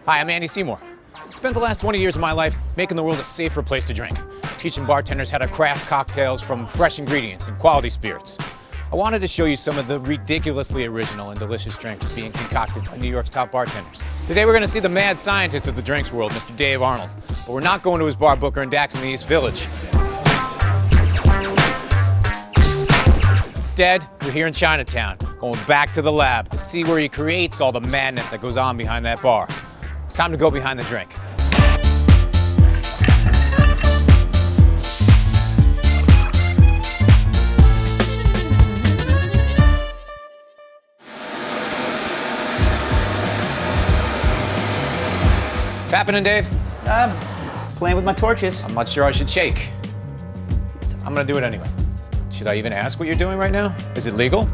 Hi, I'm Andy Seymour. I spent the last 20 years of my life making the world a safer place to drink, teaching bartenders how to craft cocktails from fresh ingredients and quality spirits. I wanted to show you some of the ridiculously original and delicious drinks being concocted by New York's top bartenders. Today we're going to see the mad scientist of the drinks world, Mr. Dave Arnold. But we're not going to his bar Booker and Dax in the East Village. Instead, we're here in Chinatown, going back to the lab to see where he creates all the madness that goes on behind that bar. It's time to go behind the drink. What's happening, Dave? Playing with my torches. I'm not sure I should shake. I'm gonna do it anyway. Should I even ask what you're doing right now? Is it legal?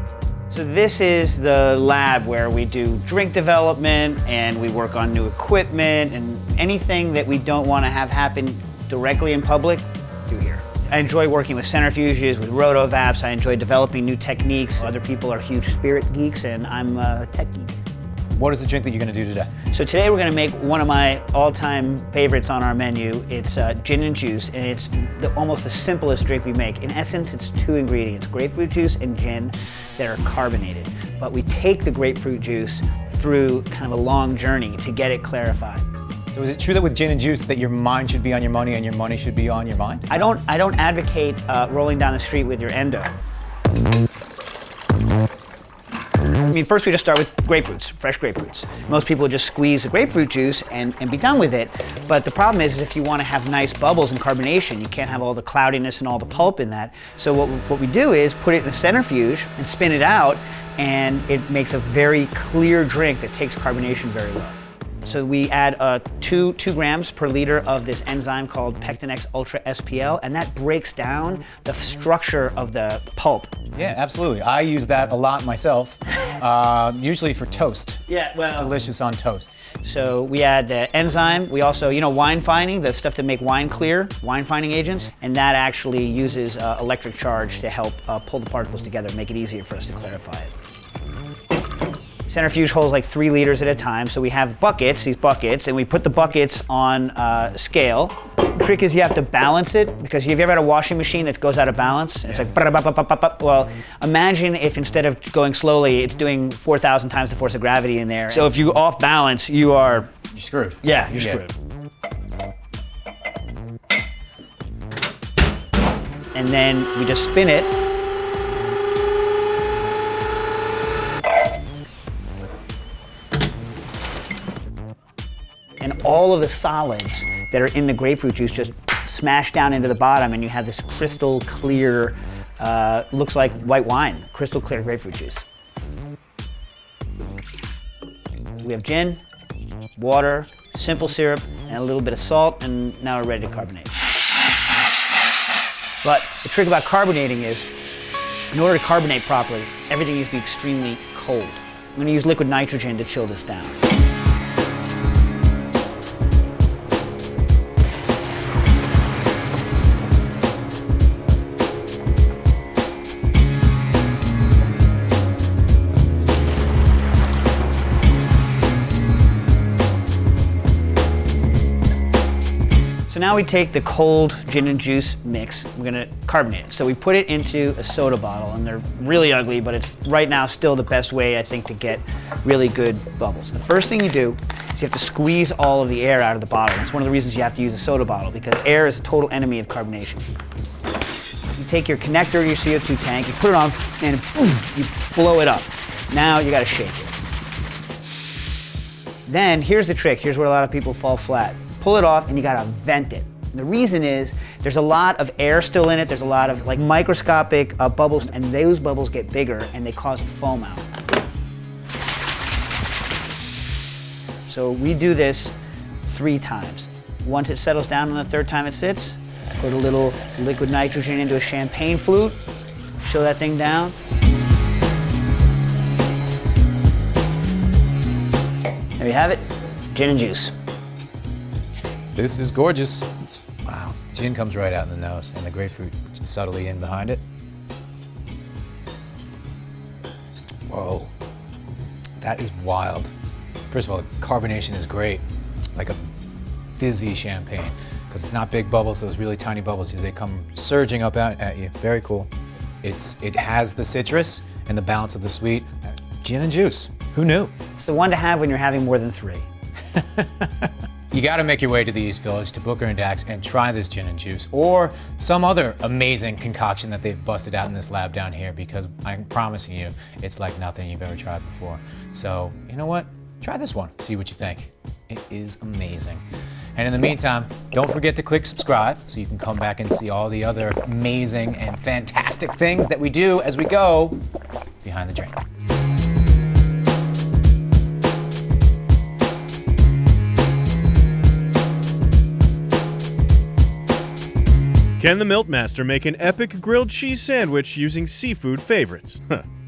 So this is the lab where we do drink development and we work on new equipment and anything that we don't want to have happen directly in public, do here. I enjoy working with centrifuges, with rotovapes. I enjoy developing new techniques. Other people are huge spirit geeks and I'm a tech geek. What is the drink that you're gonna do today? So today we're gonna make one of my all-time favorites on our menu. It's gin and juice, and it's almost the simplest drink we make. In essence, it's two ingredients, grapefruit juice and gin that are carbonated. But we take the grapefruit juice through kind of a long journey to get it clarified. So is it true that with gin and juice that your mind should be on your money and your money should be on your mind? I don't advocate rolling down the street with your endo. I mean, first we just start with grapefruits, fresh grapefruits. Most people just squeeze the grapefruit juice and be done with it. But the problem is if you want to have nice bubbles and carbonation, you can't have all the cloudiness and all the pulp in that. So what we do is put it in a centrifuge and spin it out, and it makes a very clear drink that takes carbonation very low. So we add 2 grams per liter of this enzyme called Pectinex Ultra SPL, and that breaks down the structure of the pulp. Yeah, absolutely. I use that a lot myself, usually for toast. Yeah, well, it's delicious on toast. So we add the enzyme. We also, wine fining, the stuff that make wine clear, wine fining agents, and that actually uses electric charge to help pull the particles together, make it easier for us to clarify it. Centrifuge holds like 3 liters at a time, so we have these buckets, and we put the buckets on a scale. The trick is you have to balance it, because have you ever had a washing machine that goes out of balance? Yes. It's like, well, imagine if instead of going slowly, it's doing 4,000 times the force of gravity in there. So if you off balance, you're screwed. Yeah, you're screwed. And then we just spin it. And all of the solids that are in the grapefruit juice just smash down into the bottom, and you have this crystal clear, looks like white wine, crystal clear grapefruit juice. We have gin, water, simple syrup, and a little bit of salt, and now we're ready to carbonate. But the trick about carbonating is, in order to carbonate properly, everything needs to be extremely cold. I'm going to use liquid nitrogen to chill this down. So now we take the cold gin and juice mix, we're gonna carbonate it. So we put it into a soda bottle, and they're really ugly, but it's right now still the best way, I think, to get really good bubbles. The first thing you do is you have to squeeze all of the air out of the bottle. That's one of the reasons you have to use a soda bottle, because air is a total enemy of carbonation. You take your connector to your CO2 tank, you put it on, and boom, you blow it up. Now you gotta shake it. Then, here's the trick, here's where a lot of people fall flat. Pull it off and you gotta vent it. And the reason is there's a lot of air still in it, there's a lot of like microscopic bubbles, and those bubbles get bigger and they cause foam out. So we do this 3 times. Once it settles down on the 3rd time it sits, put a little liquid nitrogen into a champagne flute, chill that thing down. There you have it, gin and juice. This is gorgeous. Wow, gin comes right out in the nose, and the grapefruit subtly in behind it. Whoa, that is wild. First of all, the carbonation is great. like a fizzy champagne, because it's not big bubbles, those really tiny bubbles, they come surging up out at you. Very cool. It has the citrus and the balance of the sweet. Gin and juice, who knew? It's the one to have when you're having more than 3. You gotta make your way to the East Village, to Booker and Dax, and try this gin and juice, or some other amazing concoction that they've busted out in this lab down here, because I'm promising you, it's like nothing you've ever tried before. So, you know what? Try this one, see what you think. It is amazing. And in the meantime, don't forget to click subscribe so you can come back and see all the other amazing and fantastic things that we do as we go behind the drink. Can the Milkmaster make an epic grilled cheese sandwich using seafood favorites?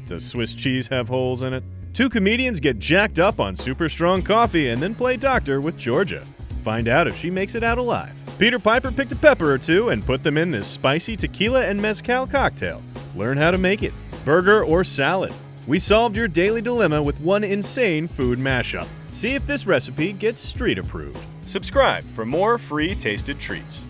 Does Swiss cheese have holes in it? 2 comedians get jacked up on super strong coffee and then play doctor with Georgia. Find out if she makes it out alive. Peter Piper picked a pepper or 2 and put them in this spicy tequila and mezcal cocktail. Learn how to make it. Burger or salad? We solved your daily dilemma with one insane food mashup. See if this recipe gets street approved. Subscribe for more free tasted treats.